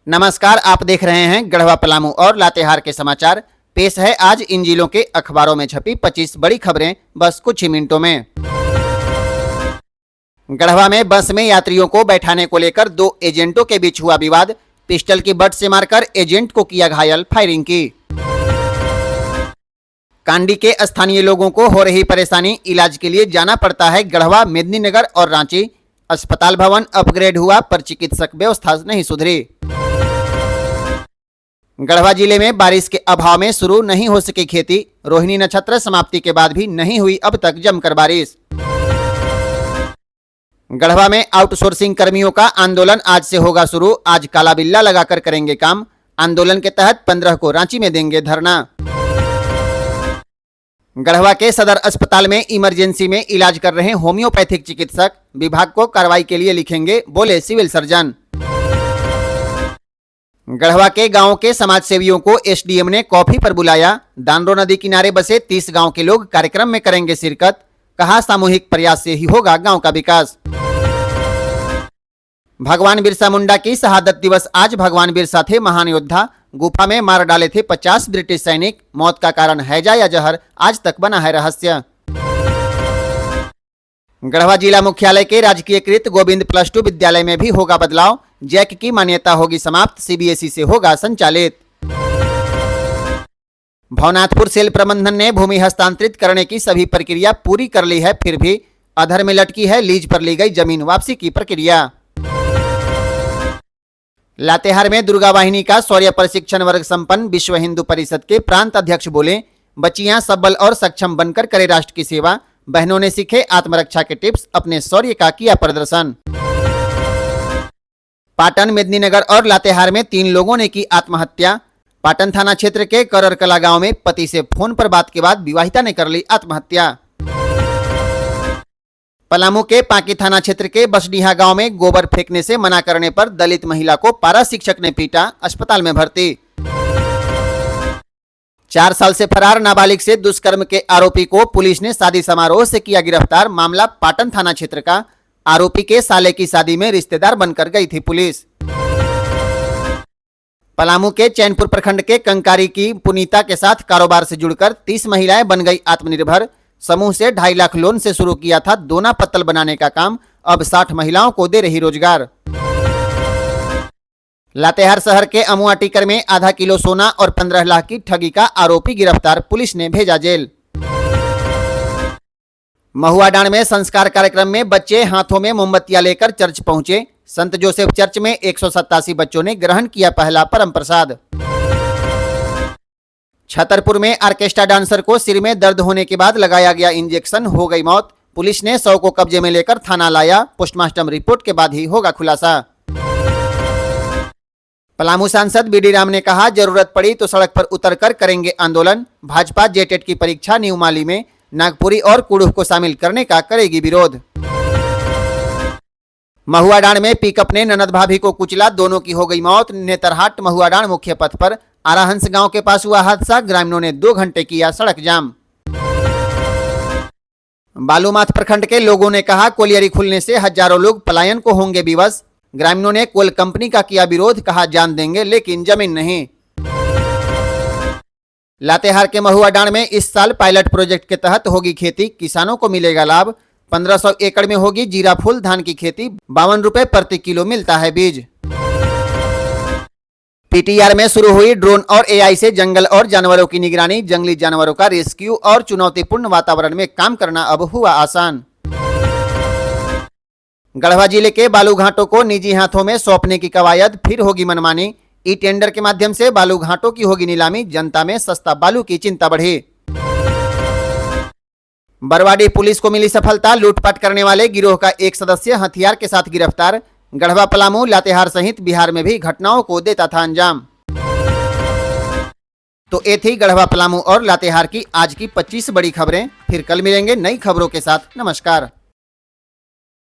नमस्कार, आप देख रहे हैं गढ़वा पलामू और लातेहार के समाचार। पेश है आज इन जिलों के अखबारों में छपी 25 बड़ी खबरें बस कुछ ही मिनटों में। गढ़वा में बस में यात्रियों को बैठाने को लेकर दो एजेंटों के बीच हुआ विवाद। पिस्टल की बट से मारकर एजेंट को किया घायल, फायरिंग की। कांडी के स्थानीय लोगों को हो रही परेशानी, इलाज के लिए जाना पड़ता है गढ़वा, मेदिनीनगर और रांची। अस्पताल भवन अपग्रेड हुआ पर चिकित्सक व्यवस्था नहीं सुधरी। गढ़वा जिले में बारिश के अभाव में शुरू नहीं हो सकी खेती। रोहिणी नक्षत्र समाप्ति के बाद भी नहीं हुई अब तक जमकर बारिश। गढ़वा में आउटसोर्सिंग कर्मियों का आंदोलन आज से होगा शुरू। आज काला बिल्ला लगाकर करेंगे काम। आंदोलन के तहत 15 को रांची में देंगे धरना। गढ़वा के सदर अस्पताल में इमरजेंसी में इलाज कर रहे होम्योपैथिक चिकित्सक विभाग को कार्रवाई के लिए लिखेंगे, बोले सिविल सर्जन। गढ़वा के गांव के समाज सेवियों को एसडीएम ने कॉफी पर बुलाया। दानरो नदी किनारे बसे 30 गांव के लोग कार्यक्रम में करेंगे शिरकत। कहा, सामूहिक प्रयास से ही होगा गांव का विकास। भगवान बिरसा मुंडा की शहादत दिवस आज। भगवान बिरसा थे महान योद्धा। गुफा में मार डाले थे 50 ब्रिटिश सैनिक। मौत का कारण हैजा या जहर आज तक बना है रहस्य। गढ़वा जिला मुख्यालय के राजकीयकृत गोविंद +2 विद्यालय में भी होगा बदलाव। जैक की मान्यता होगी समाप्त, सीबीएसई से होगा संचालित। भवनाथपुर सेल प्रबंधन ने भूमि हस्तांतरित करने की सभी प्रक्रिया पूरी कर ली है, फिर भी अधर में लटकी है लीज पर ली गई जमीन वापसी की प्रक्रिया। लातेहार में दुर्गा वाहिनी का शौर्य प्रशिक्षण वर्ग संपन्न। विश्व हिंदू परिषद के प्रांत अध्यक्ष बोले, बच्चियां सबल और सक्षम बनकर करे राष्ट्र की सेवा। बहनों ने सीखे आत्मरक्षा के टिप्स, अपने शौर्य का किया प्रदर्शन। पाटन, मेदिनीनगर और लातेहार में 3 लोगों ने की आत्महत्या। पाटन थाना क्षेत्र के कररकला गांव में पति से फोन पर बात के बाद विवाहिता ने कर ली आत्महत्या। पलामू के पांकी थाना क्षेत्र के बसडीहा गांव में गोबर फेंकने से मना करने पर दलित महिला को पारा शिक्षक ने पीटा, अस्पताल में भर्ती। 4 साल से फरार नाबालिग से दुष्कर्म के आरोपी को पुलिस ने शादी समारोह से किया गिरफ्तार। मामला पाटन थाना क्षेत्र का। आरोपी के साले की शादी में रिश्तेदार बनकर गई थी पुलिस। पलामू के चैनपुर प्रखंड के कंकारी की पुनीता के साथ कारोबार से जुड़कर 30 महिलाएं बन गई आत्मनिर्भर। समूह से 2.5 लाख लोन से शुरू किया था दोना पत्तल बनाने का काम, अब 60 महिलाओं को दे रही रोजगार। लातेहार शहर के अमुआ टीकर में आधा किलो सोना और 15 लाख की ठगी का आरोपी गिरफ्तार, पुलिस ने भेजा जेल। महुआडांड में संस्कार कार्यक्रम में बच्चे हाथों में मोमबत्तियां लेकर चर्च पहुंचे। संत जोसेफ चर्च में 187 बच्चों ने ग्रहण किया पहला परम प्रसाद। छतरपुर में ऑर्केस्ट्रा डांसर को सिर में दर्द होने के बाद लगाया गया इंजेक्शन, हो गई मौत। पुलिस ने 100 को कब्जे में लेकर थाना लाया। पोस्टमार्टम रिपोर्ट के बाद ही होगा खुलासा। पलामू सांसद बीडी राम ने कहा, जरूरत पड़ी तो सड़क पर उतरकर करेंगे आंदोलन। भाजपा जेटेट की परीक्षा न्यू माली में नागपुरी और कुड़ुह को शामिल करने का करेगी विरोध। महुआडांड में पिकअप ने ननद भाभी को कुचला, दोनों की हो गई मौत। नेतरहाट महुआडांड मुख्य पथ पर आराहंस गांव के पास हुआ हादसा। ग्रामीणों ने 2 घंटे किया सड़क जाम। बालूमाथ प्रखंड के लोगों ने कहा, कोलियरी खुलने से हजारों लोग पलायन को होंगे विवश। ग्रामीणों ने कोल कंपनी का किया विरोध, कहा जान देंगे लेकिन जमीन नहीं। लातेहार के महुआडांड में इस साल पायलट प्रोजेक्ट के तहत होगी खेती, किसानों को मिलेगा लाभ। 1500 एकड़ में होगी जीरा फूल धान की खेती। 52 रुपए प्रति किलो मिलता है बीज। पीटीआर में शुरू हुई ड्रोन और एआई से जंगल और जानवरों की निगरानी। जंगली जानवरों का रेस्क्यू और चुनौतीपूर्ण वातावरण में काम करना अब हुआ आसान। गढ़वा जिले के बालू घाटों को निजी हाथों में सौंपने की कवायद, फिर होगी मनमानी। ई टेंडर के माध्यम से बालू घाटों की होगी नीलामी। जनता में सस्ता बालू की चिंता बढ़ी। बरवाडी पुलिस को मिली सफलता। लूटपाट करने वाले गिरोह का एक सदस्य हथियार के साथ गिरफ्तार। गढ़वा, पलामू, लातेहार सहित बिहार में भी घटनाओं को देता था अंजाम। तो ये थी गढ़वा, पलामू और लातेहार की आज की 25 बड़ी खबरें। फिर कल मिलेंगे नई खबरों के साथ। नमस्कार।